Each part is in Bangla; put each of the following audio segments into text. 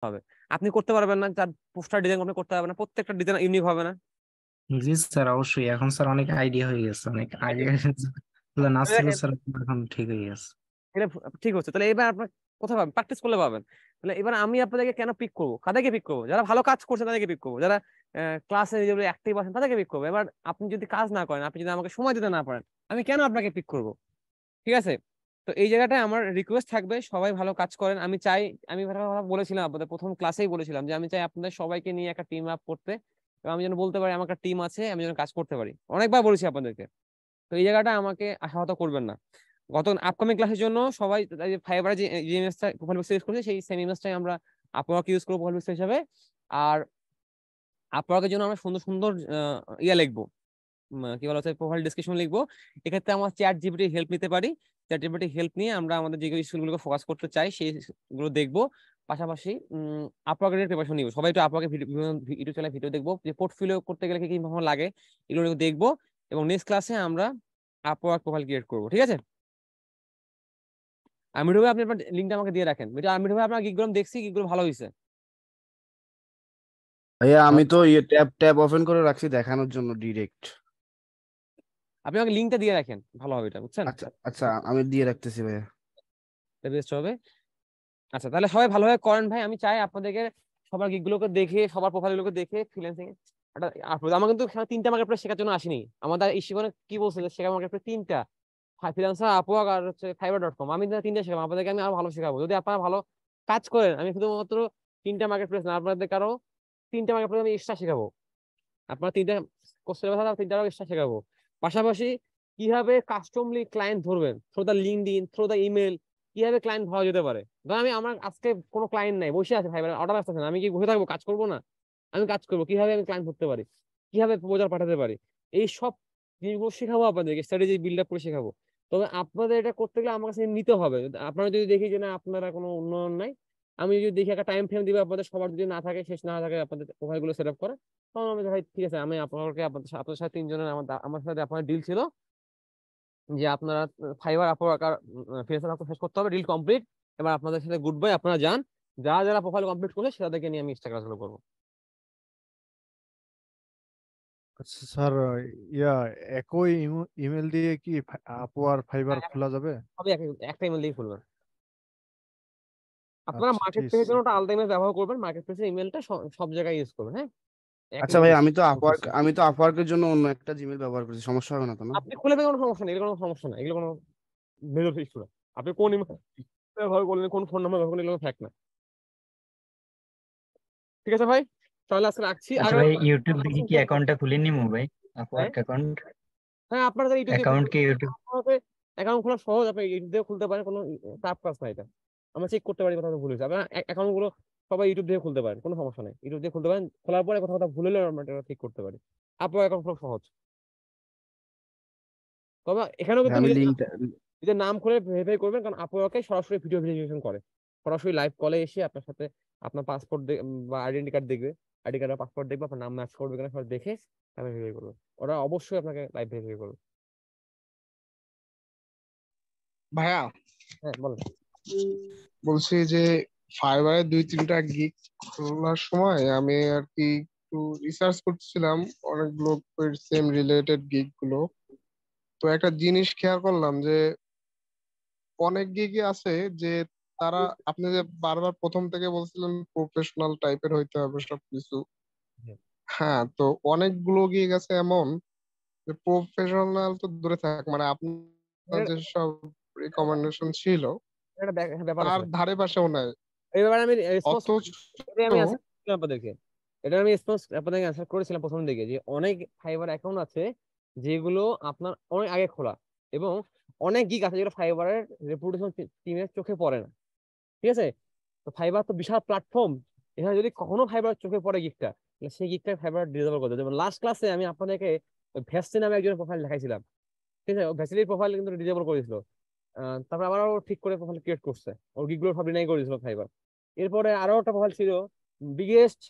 হবে। আপনি করতে পারবেন না, যার পোস্টার ডিজাইন আপনি করতে পারবেন না, প্রত্যেকটা ডিজাইন ইউনিক হবে না। জি স্যার, অবশ্যই এখন স্যার অনেক আইডিয়া হয়ে গেছে, অনেক আগে যেগুলো না ছিল দেখেন, স্যার এখন ঠিক হয়ে গেছে। এটা ঠিক হচ্ছে। তাহলে এবার আপনার কোথায় পাবেন? প্র্যাকটিস করলে পাবেন। তাহলে এবার আমি আপনাদেরকে কেন পিক করবো? কাদেরকে পিক করবো? যারা ভালো কাজ করছে তাদেরকে পিক করবো, যারা ক্লাসে যেগুলো অ্যাক্টিভ আছেন তাদেরকে পিক করবো। এবার আপনি যদি কাজ না করেন, আপনি যদি আমাকে সময় দিতে না পারেন, আমি কেন আপনাকে পিক করবো? ঠিক আছে? তো এই জায়গাটায় আমার রিকোয়েস্ট থাকবে, সবাই ভালো কাজ করেন। আমি চাই, আমি বলেছিলাম আপনাদের প্রথম ক্লাসেই বলেছিলাম যে আমি চাই আপনাদের সবাইকে নিয়ে একটা টিম আপ করতে, এবং আমি যেন বলতে পারি আমার একটা টিম আছে, আমি যেন কাজ করতে পারি। অনেকবার বলেছি আপনাদেরকে। তো এই জায়গাটা আমাকে আশাহত করবেন না। গত আপকামিং ক্লাসের জন্য সবাই ফাইবারে যে ইমেজটা প্রোফাইল পিকচার ইউজ করেছে, সেই সেম ইমেজটাই আমরা আপওয়ার্ক ইউজ করবো প্রোফাইল পিকচার হিসাবে। আর আপওয়ার্কের জন্য আমরা সুন্দর সুন্দর ইয়া লিখবো, কি বলা হচ্ছে, প্রোফাইল ডিসক্রিপশন লিখবো। এক্ষেত্রে আমরা চ্যাট জিপিটি হেল্প নিতে পারি। চ্যাট জিপিটি হেল্প নিয়ে আমরা আমাদের যে স্কুলগুলোকে ফোকাস করতে চাই সেইগুলো দেখবো। পাশাপাশি আপওয়ার্কের প্রিপারেশন নিব। সবাই একটু আপওয়ার্কের ইউটিউব চ্যানেলে ভিডিও দেখবো, যে পোর্টফোলিও করতে গেলে কি কি ভাবে লাগে এগুলো দেখবো। এবং নেক্সট ক্লাসে আমরা আপওয়ার্ক প্রোফাইল ক্রিয়েট করবো, ঠিক আছে? আমির ভাই, আপনি আপনার লিঙ্কটা আমাকে দিয়ে রাখেন। আমির ভাই, আপনার গিগগুলো দেখছি, গিগগুলো ভালো হয়েছে। ভাইয়া আমি তো ইয়ে ট্যাব ট্যাব ওপেন করে রাখছি দেখানোর জন্য ডিরেক্ট। আপনি আমাকে লিঙ্কটা দিয়ে রাখেন, ভালো হবে এটা, বুঝছেন? আচ্ছা আচ্ছা, আমি দিয়ে রাখতেছি ভাইয়া। বেস্ট হবে। আচ্ছা, তাহলে সবাই ভালোভাবে করেন ভাই। আমি চাই আপনাদেরকে সবার গিগগুলোকে দেখে, সবার প্রোফাইলগুলোকে দেখে ফ্রিল্যান্সিং একটা আমার কিন্তু এখানে 3টা মার্কেট প্লেস শেখার জন্য আসিনি। আমাদের ইস্যুনে কি বলছে যে শেখার মার্কেট প্লেস 3টা, ফ্রিল্যান্সার, আপওয়ার্ক আর হচ্ছে fiverr.com। আমি 3টা শেখাবো আপনাদেরকে, আমি আরো ভালো শেখাবো যদি আপনারা ভালো কাজ করেন। আমি শুধুমাত্র 3টা মার্কেট প্লেস না, আপনাদেরকে আরো 3টা মার্কেট প্লেস আমি এক্সট্রা শেখাবো। আপনার 3টা কোর্সের কথা, 3টারও এক্সট্রা শেখাবো। পাশাপাশি কিভাবে কাস্টমলি ক্লায়েন্ট ধরবেন through the LinkedIn, through the email, কিভাবে ক্লায়েন্ট ধরা যেতে পারে। ধর আমি, আমার আজকে কোনো ক্লায়েন্ট নাই, বসে আছে ফাইবার, অর্ডার আসতেছে না, আমি কি বসে থাকবো কাজ করবো না? আমি কাজ করবো। কিভাবে আমি ক্লায়েন্ট ধরতে পারি, কিভাবে প্রপোজাল পাঠাতে পারি, এই সব জিনিসগুলো শেখাবো আপনাদেরকে, স্ট্র্যাটেজি বিল্ড আপ করে শেখাবো। তবে আপনাদের এটা করতে গেলে আমার কাছে নিতে হবে। আপনারা যদি দেখি যে না আপনারা কোনো উন্নয়ন নাই, আমি যদি দেখি একটা টাইম ফ্রেম দিবে আপনাদের সবার, যদি না থাকে, শেষ না থাকে আপনাদের প্রোফাইল গুলো সেট আপ করা, তখন আমি ভাই ঠিক আছে, আমি আপনাকে, আপনার সাথে 3 জনের আমার সাথে আপনার ডিল ছিল যে আপনারা ফাইবার আপওয়ার্ক আর ফ্রিল্যান্সার শেষ করতে হবে, ডিল কমপ্লিট। এবার আপনাদের সাথে গুড বাই, আপনারা যান। যারা যারা প্রোফাইল কমপ্লিট করলে সেটাদেরকে নিয়ে আমি এক্সট্রা ক্লাসগুলো করবো। আচ্ছা স্যার, ইয়া একই ইমেল দিয়ে কি আপু আর ফাইবার হ্যাঁ, খোলা যাবে? সবই একটা ইমেল দিয়ে খুলবেন। আপনারা আচ্ছা মার্কেট ঠিক প্লেসের আছে। জন্য একটা আলাদা ইমেল ব্যবহার করবেন, মার্কেট প্লেসের ইমেলটা সব জায়গায় ইউজ করবেন, হ্যাঁ? এক আচ্ছা ইমেল ভাই, দিয়ে। Okay sir. আমি তো আপওয়ার্কের জন্য অন্য একটা জিমেল ব্যবহার করছি, সমস্যা হবে না তো না? আপনি খুলে দেবেন, কোনো সমস্যা নেই, এগুলো কোনো সমস্যা নাই, এগুলো কোনো মেজর ইস্যু না। আপনি কোন ইমেল ব্যবহার করলেন, কোন ফোন নাম্বার ব্যবহার করলেন, এগুলো ফ্যাক্ট না। ঠিক আছে ভাই, তাহলে আজকে রাখছি। আচ্ছা আগামী ভাই, ইউটিউব দেখি কি অ্যাকাউন্টটা খুলে নিবো ভাই? হ্যাঁ, আপওয়ার্ক অ্যাকাউন্ট, হ্যাঁ, আপনারা ইউটিউব দিয়ে অ্যাকাউন্ট কি ইউটিউব? অ্যাকাউন্ট খোলা সহজ, আপনি ইউটিউব দিয়ে খুলতে পারেন, কোনো টাফ কাজ না এটা। আমরা চেক করতে পারি কোথাও ভুল হয়েছে। আপনার অ্যাকাউন্ট গুলো সবাই ইউটিউব দিয়ে খুলতে পারেন, কোনো সমস্যা নেই, ইউটিউব দিয়ে খুলতে পারেন। খোলার পরে কোথাও কোথাও ভুল হলে আমরা এটা ঠিক করতে পারি। আপনার অ্যাকাউন্ট খুব সহজ। তবে এখানেও ভাই কিন্তু আমি নিজের লিঙ্কটা, নিজের নাম করে ভেরিফাই করবেন, কারণ আপনাকে সরাসরি ভিডিও ভেরিফিকেশন করে, সরাসরি লাইভ কলে এসে আপনার সাথে আপনার পাসপোর্ট বা আইডেন্টি কার্ড দেখবে, আইডি কার্ড বা পাসপোর্ট দেখবে, আপনার নাম ম্যাচ করবে কিনা সব দেখে তারপরে ভেরিফাই করবে। ওরা অবশ্যই আপনাকে লাইভ ভেরিফাই করবে। ভাইয়া, হ্যাঁ, বলেন। বলছি যে ফাইবারে 2-3টা গিগ খোলার সময় আমি আর কি একটু রিসার্চ করছিলাম অনেকগুলো সেম রিলেটেড গিগ গুলো। তো একটা জিনিস খেয়াল করলাম যে অনেক গিগই আছে যে তারা, আপনি যে বারবার প্রথম থেকে বলছিলেন প্রফেশনাল টাইপের হইতে হবে সবকিছু। হ্যাঁ, তো অনেকগুলো গিগ আছে এমন যে প্রফেশনাল তো দূরে থাক, মানে আপনার এটার যে সব রিকমেন্ডেশন ছিল একটা ব্যাপার তার আছে। ধারে পাশেও নাই। এই ব্যাপারে আমি রেসপন্স, অথচ এটাই আমি অ্যান্সার করেছিলাম আপনাদেরকে। এটা আমি রেসপন্স আপনাদেরকে অ্যান্সার করেছিলাম প্রথম দিকে, যে অনেক ফাইবার অ্যাকাউন্ট আছে যেগুলো আপনার অনেক আগে খোলা, এবং অনেক গিগ আছে যেগুলো ফাইবারের রেপুটেশন টিমের চোখে পড়ে না। ঠিক আছে? তো ফাইবার তো বিশাল প্ল্যাটফর্ম, এখানে যদি কখনো ফাইবার চোখে পড়ে গিগটা, তাহলে সেই গিগটা ফাইবার ডিসেবল করতে হবে। যেমন লাস্ট ক্লাসে আমি আপনাদেরকে ভ্যাসলি নামে একজনের প্রোফাইল দেখাইছিলাম। ঠিক আছে? ভ্যাসলির প্রোফাইল কিন্তু ডিসেবল করেছিল। তারপর আবার ও ঠিক করে প্রোফাইল ক্রিয়েট করছে, ওর গিগগুলো সব ডিনাই করেছিল ফাইবার। এরপরে আরো একটা প্রোফাইল ছিল, বিগেস্ট,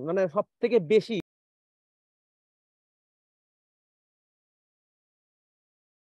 মানে সব থেকে বেশি